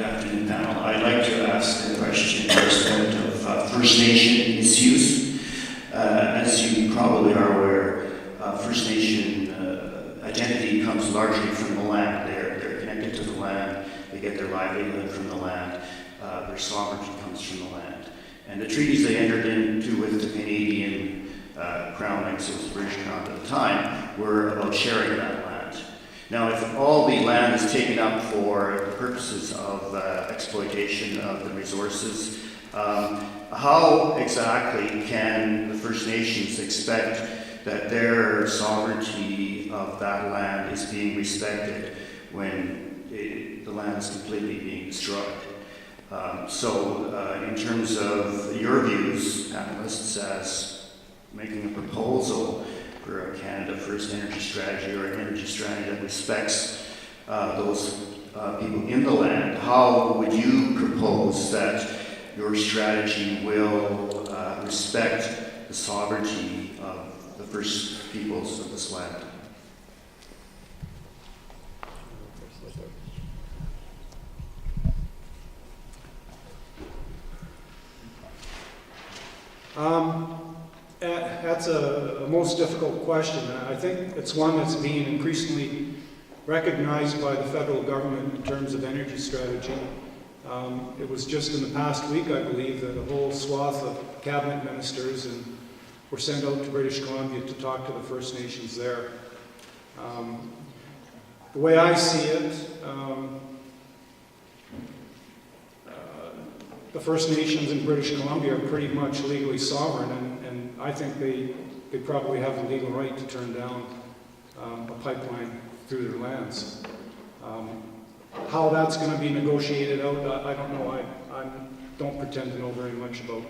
Good afternoon, panel. I'd like to ask a question in respect of First Nation misuse. As you probably are aware, First Nation identity comes largely from the land. They're connected to the land. They get their livelihood from the land. Their sovereignty comes from the land. And the treaties they entered into with the Canadian Crown, like it was British Crown at the time, were about sharing that land. Now, if all the land is taken up for the purposes of exploitation of the resources, how exactly can the First Nations expect that their sovereignty of that land is being respected when the land is completely being destroyed? In terms of your views, panelists, as making a proposal for a Canada First energy strategy or an energy strategy that respects those people in the land, how would you propose that your strategy will respect the sovereignty of the First Peoples of this land? That's a most difficult question. I think it's one that's being increasingly recognized by the federal government in terms of energy strategy. It was just in the past week, I believe, that a whole swath of cabinet ministers were sent out to British Columbia to talk to the First Nations there. The way I see it, the First Nations in British Columbia are pretty much legally sovereign, and I think they probably have the legal right to turn down a pipeline through their lands. How that's going to be negotiated out, I don't know. I don't pretend to know very much about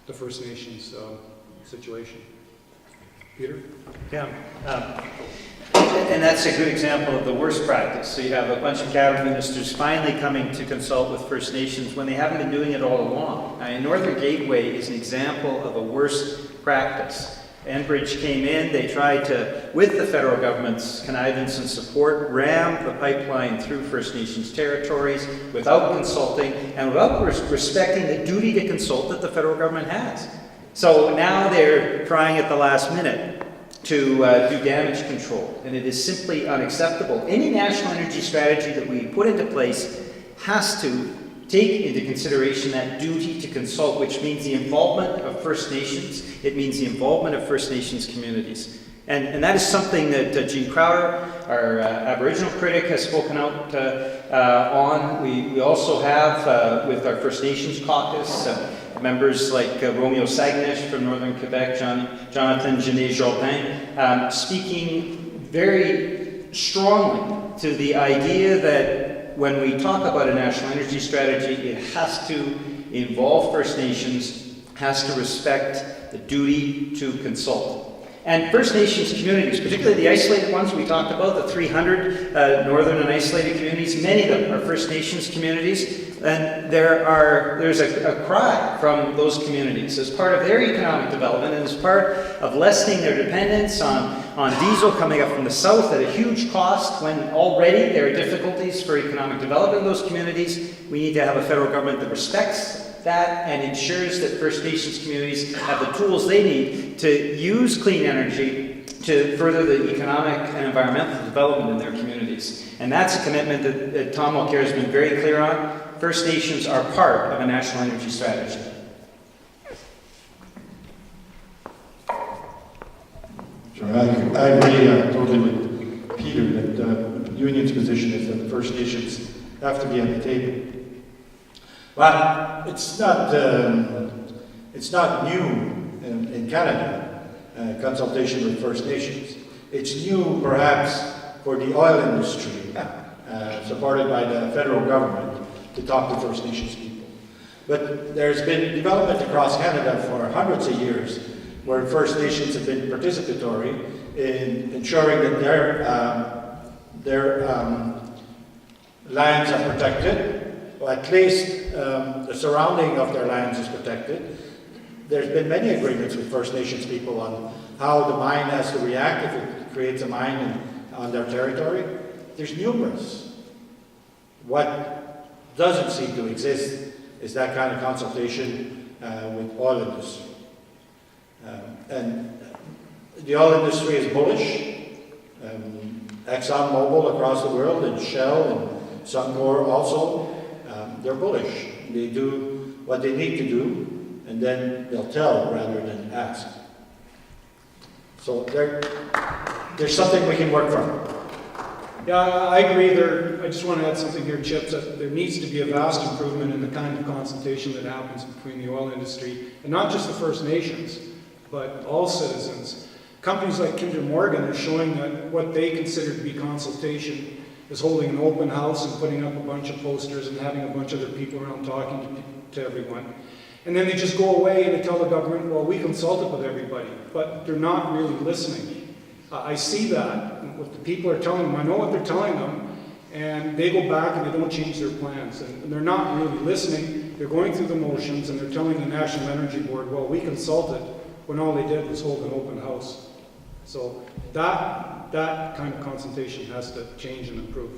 the First Nations situation. Peter? Yeah. And that's a good example of the worst practice. So you have a bunch of cabinet ministers finally coming to consult with First Nations when they haven't been doing it all along. Northern Gateway is an example of a worst practice. Enbridge came in, they tried to, with the federal government's connivance and support, ram the pipeline through First Nations territories without consulting and without respecting the duty to consult that the federal government has. So now they're trying at the last minute to do damage control, and it is simply unacceptable. Any national energy strategy that we put into place has to take into consideration that duty to consult, which means the involvement of First Nations. It means the involvement of First Nations communities. And that is something that Jean Crowder, our Aboriginal critic, has spoken out on. We also have, with our First Nations caucus, members like Romeo Sagnish from Northern Quebec, Jonathan Genet-Jourdain, speaking very strongly to the idea that when we talk about a national energy strategy, it has to involve First Nations, has to respect the duty to consult. And First Nations communities, particularly the isolated ones we talked about, the 300 northern and isolated communities, many of them are First Nations communities, and there's a cry from those communities as part of their economic development and as part of lessening their dependence on diesel coming up from the south at a huge cost when already there are difficulties for economic development in those communities. We need to have a federal government that respects that and ensures that First Nations communities have the tools they need to use clean energy to further the economic and environmental development in their communities. And that's a commitment that Tom Mulcair has been very clear on. First Nations are part of a national energy strategy. Sure, I agree totally with Peter that the union's position is that the First Nations have to be at the table. But it's not new in Canada, consultation with First Nations. It's new perhaps for the oil industry, supported by the federal government, to talk to First Nations people. But there's been development across Canada for hundreds of years where First Nations have been participatory in ensuring that their lands are protected, or at least the surrounding of their lands is protected. There's been many agreements with First Nations people on how the mine has to react if it creates a mine on their territory. There's numerous. What doesn't seem to exist is that kind of consultation with oil industry. And the oil industry is bullish. ExxonMobil across the world, and Shell and Suncor also, they're bullish. They do what they need to do, and then they'll tell rather than ask. So there's something we can work from. Yeah, I agree there. I just want to add something here, Chips, that there needs to be a vast improvement in the kind of consultation that happens between the oil industry, and not just the First Nations, but all citizens. Companies like Kinder Morgan are showing that what they consider to be consultation is holding an open house and putting up a bunch of posters and having a bunch of other people around talking to everyone. And then they just go away and they tell the government, well, we consulted with everybody, but they're not really listening. I see that, what the people are telling them. I know what they're telling them, and they go back and they don't change their plans. And they're not really listening. They're going through the motions, and they're telling the National Energy Board, well, we consulted, when all they did was hold an open house. So that kind of consultation has to change and improve.